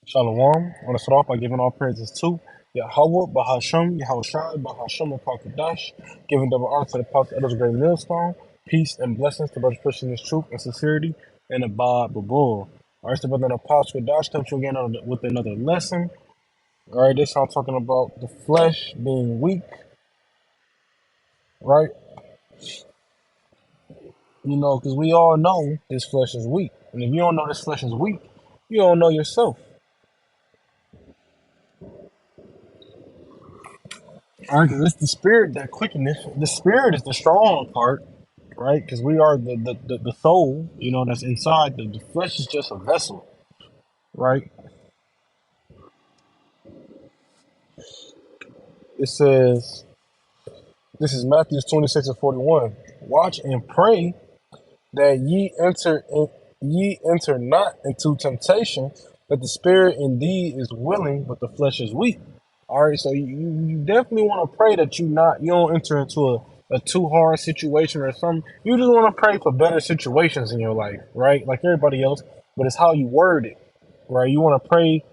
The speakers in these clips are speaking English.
Shalom. I want to start off by giving all praises to Yahweh, Bahashem, Yahushai, Bahashem, and Pakadash, giving double honor to the Prophet of the great millstone, peace and blessings to brothers pushing this truth and sincerity, and abide Babul. All right, so brother Apostle Dash comes to you again with another lesson. All right, this time I'm talking about the flesh being weak, right? You know, because we all know this flesh is weak. And if you don't know this flesh is weak, you don't know yourself. All right, because it's the spirit that quickeneth. The spirit is the strong part, right? Because we are the soul, you know, that's inside. The flesh is just a vessel, right? It says, this is Matthew 26 and 41. Watch and pray that ye enter not into temptation, but the spirit indeed is willing, but the flesh is weak. All right, so you definitely want to pray that you don't enter into a too hard situation or something. You just want to pray for better situations in your life, right? Like everybody else, but it's how you word it, right? You want to pray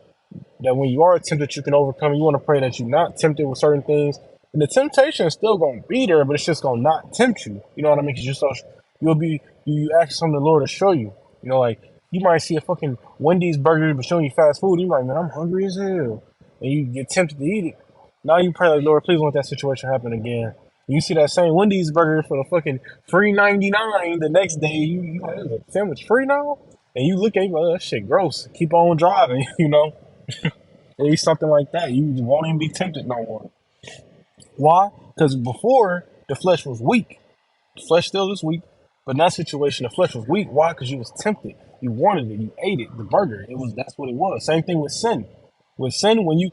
that when you are tempted, you can overcome. You want to pray that you're not tempted with certain things, and the temptation is still going to be there, but it's just going to not tempt you. You know what I mean? Because you ask something the Lord to show you. You know, like you might see a fucking Wendy's burger, but showing you fast food. You like, man, I'm hungry as hell, and you get tempted to eat it. Now you pray like, Lord, please don't let that situation happen again. You see that same Wendy's burger for the fucking free 99 the next day. You like, is a sandwich free now? And you look at it, like, oh, that shit gross. Keep on driving, you know. Maybe something like that. You won't even be tempted no more. Why? Because before the flesh was weak. The flesh still is weak, but in that situation, the flesh was weak. Why? Because you was tempted. You wanted it. You ate it. The burger. It was That's what it was. Same thing with sin. With sin, when you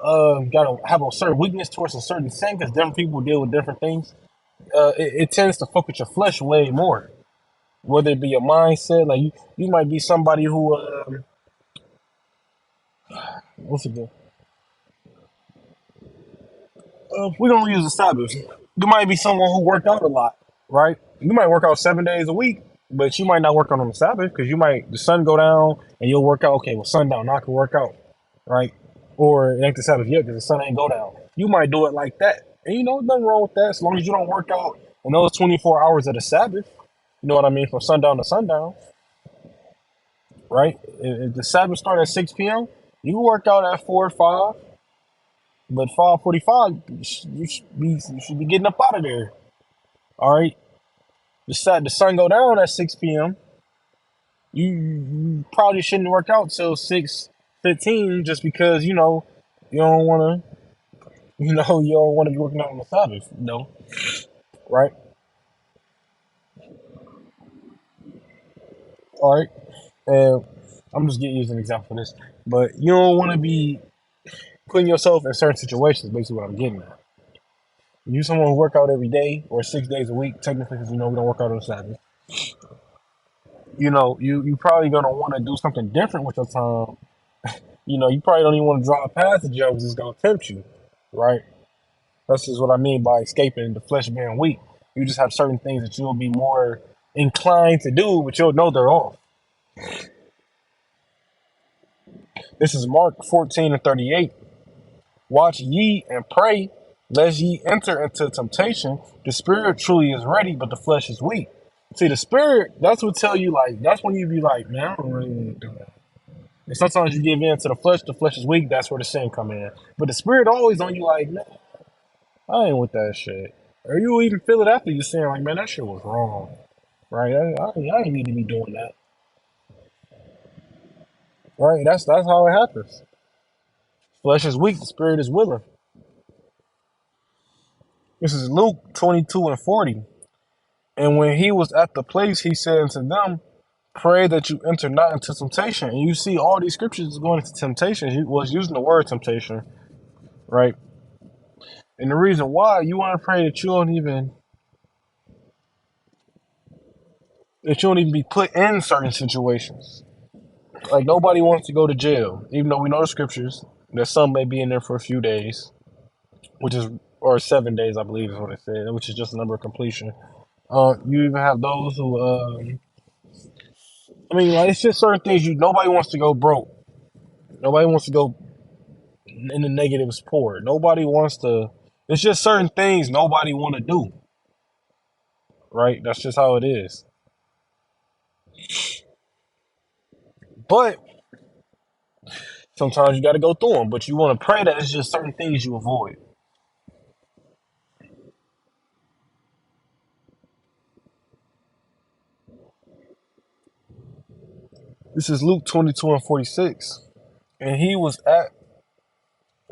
gotta have a certain weakness towards a certain sin, because different people deal with different things. It tends to fuck with your flesh way more. Whether it be your mindset, like you might be somebody who what's it? We don't use the Sabbath. You might be someone who worked out a lot, right? You might work out 7 days a week, but you might not work out on the Sabbath because the sun go down and you'll work out. Okay, well, sundown, now I can work out, right? Or it ain't the Sabbath yet because the sun ain't go down. You might do it like that, and you know nothing wrong with that as long as you don't work out in those 24 hours of the Sabbath. You know what I mean? From sundown to sundown, right? If the Sabbath start at 6 p.m., you work out at 4 or 5. But 5:45, you should be getting up out of there. All right. The sun go down at 6 p.m. You probably shouldn't work out till 6:15 just because you don't want to you don't want to be working out on the Sabbath. Right. All right. And I'm just getting used an example for this, but you don't want to be putting yourself in certain situations. Basically, what I'm getting at. You someone who work out every day or 6 days a week, technically, because we don't work out on the Sabbath. You probably gonna want to do something different with your time. You probably don't even want to drive past the jokes. It's gonna tempt you, right? That's just what I mean by escaping the flesh being weak. You just have certain things that you'll be more inclined to do, but you'll know they're off. This is Mark 14:38. Watch ye and pray, lest ye enter into temptation. The spirit truly is ready, but the flesh is weak. See, the spirit, that's what tell you, like, that's when you be like, man, I don't really want to do that. And sometimes you give in to the flesh is weak, that's where the sin come in. But the spirit always on you like, man, I ain't with that shit. Or you even feel it after you saying like, man, that shit was wrong. Right? I ain't need to be doing that. Right? That's how it happens. Flesh is weak, the spirit is willing. This is Luke 22:40. And when he was at the place, he said unto them, pray that you enter not into temptation. And you see all these scriptures going into temptation. He was using the word temptation, right? And the reason why you want to pray that you don't even be put in certain situations. Like nobody wants to go to jail, even though we know the scriptures that some may be in there for a few days, or 7 days, I believe is what it said, which is just a number of completion. You even have those who, I mean, like it's just certain things nobody wants to go broke. Nobody wants to go in the negatives poor. Nobody wants to. It's just certain things nobody want to do. Right? That's just how it is. But sometimes you got to go through them. But you want to pray that it's just certain things you avoid. This is Luke 22:46. And he was at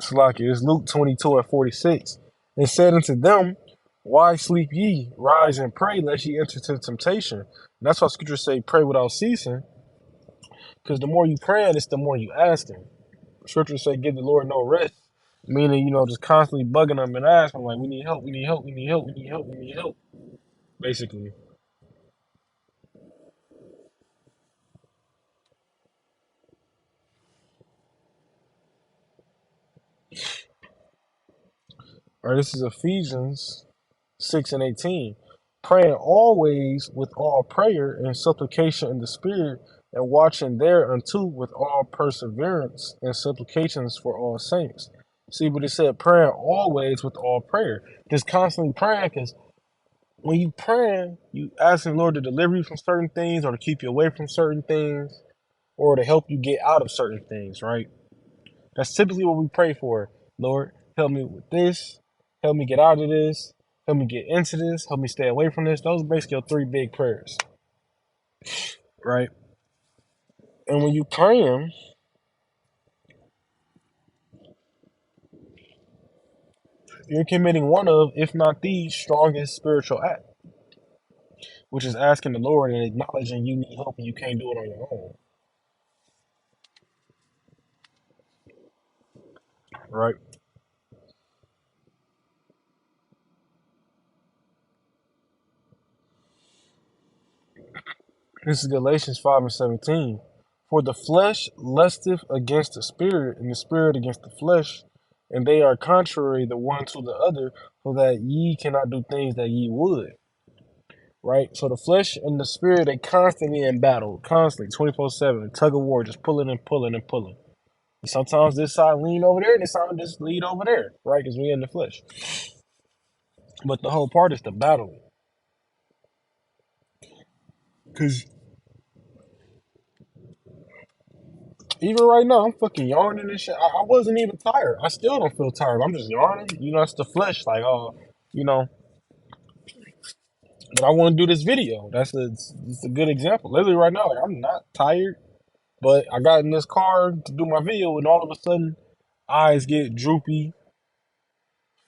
Salaki. It's Luke 22:46. And said unto them, why sleep ye? Rise and pray, lest ye enter into temptation. And that's why scriptures say, pray without ceasing. Because the more you praying, it's the more you asking. Scriptures say, give the Lord no rest. Meaning, just constantly bugging them and asking, like, we need help, we need help, we need help, we need help, we need help. Basically. All right, this is Ephesians 6:18. Praying always with all prayer and supplication in the Spirit, and watching thereunto with all perseverance and supplications for all saints. See, but it said praying always with all prayer. Just constantly praying, because when you praying, you asking the Lord to deliver you from certain things or to keep you away from certain things or to help you get out of certain things, right? That's typically what we pray for. Lord, help me with this. Help me get out of this. Help me get into this. Help me stay away from this. Those are basically your three big prayers, right? And when you praying, you're committing one of, if not the strongest spiritual act, which is asking the Lord and acknowledging you need help and you can't do it on your own, right? This is Galatians 5:17. For the flesh lusteth against the spirit, and the spirit against the flesh, and they are contrary the one to the other, so that ye cannot do things that ye would. Right? So the flesh and the spirit, they constantly in battle, constantly, 24/7, tug of war, just pulling and pulling and pulling. And sometimes this side lean over there, and this side just lean over there, right? Because we in the flesh. But the whole part is the battle. Because even right now, I'm fucking yawning and shit. I wasn't even tired. I still don't feel tired. I'm just yawning. It's the flesh. Like, you know, but I want to do this video. It's a good example. Literally right now, like, I'm not tired, but I got in this car to do my video, and all of a sudden, eyes get droopy,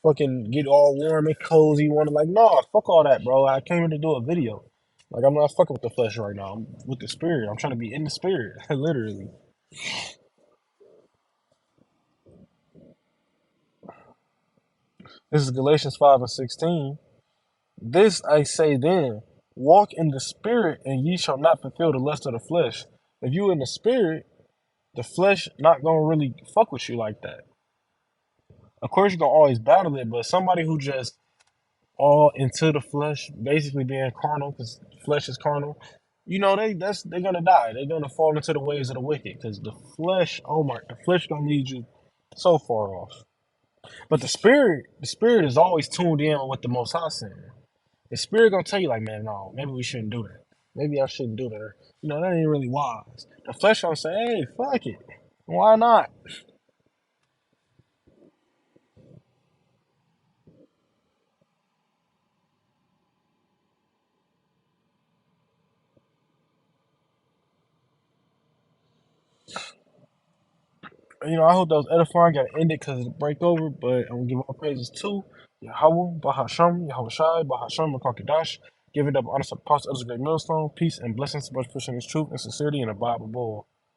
fucking get all warm and cozy. Want to like, nah, fuck all that, bro. I came here to do a video. Like, I'm not fucking with the flesh right now. I'm with the spirit. I'm trying to be in the spirit, literally. This is Galatians 5:16. This I say then, walk in the spirit, and ye shall not fulfill the lust of the flesh. If you in the spirit, the flesh not gonna really fuck with you like that. Of course, you're gonna always battle it, but somebody who just all into the flesh, basically being carnal, because flesh is carnal, they're gonna die. They're gonna fall into the ways of the wicked, because the flesh, oh my, the flesh gonna lead you so far off. But the spirit is always tuned in with what the Most High saying. The spirit gonna tell you like, man, no, maybe we shouldn't do that. Maybe I shouldn't do that. That ain't really wise. The flesh gonna say, hey, fuck it. Why not? I hope that was edifying. Gotta end it because it's a break over, but I'm gonna give all praises to Yahweh, Bahasham, Yahweh Shai, Bahasham, Makakadash. Give it up honest apostle, others a great millstone, peace and blessings to much pushing his truth and sincerity in a Bible bowl.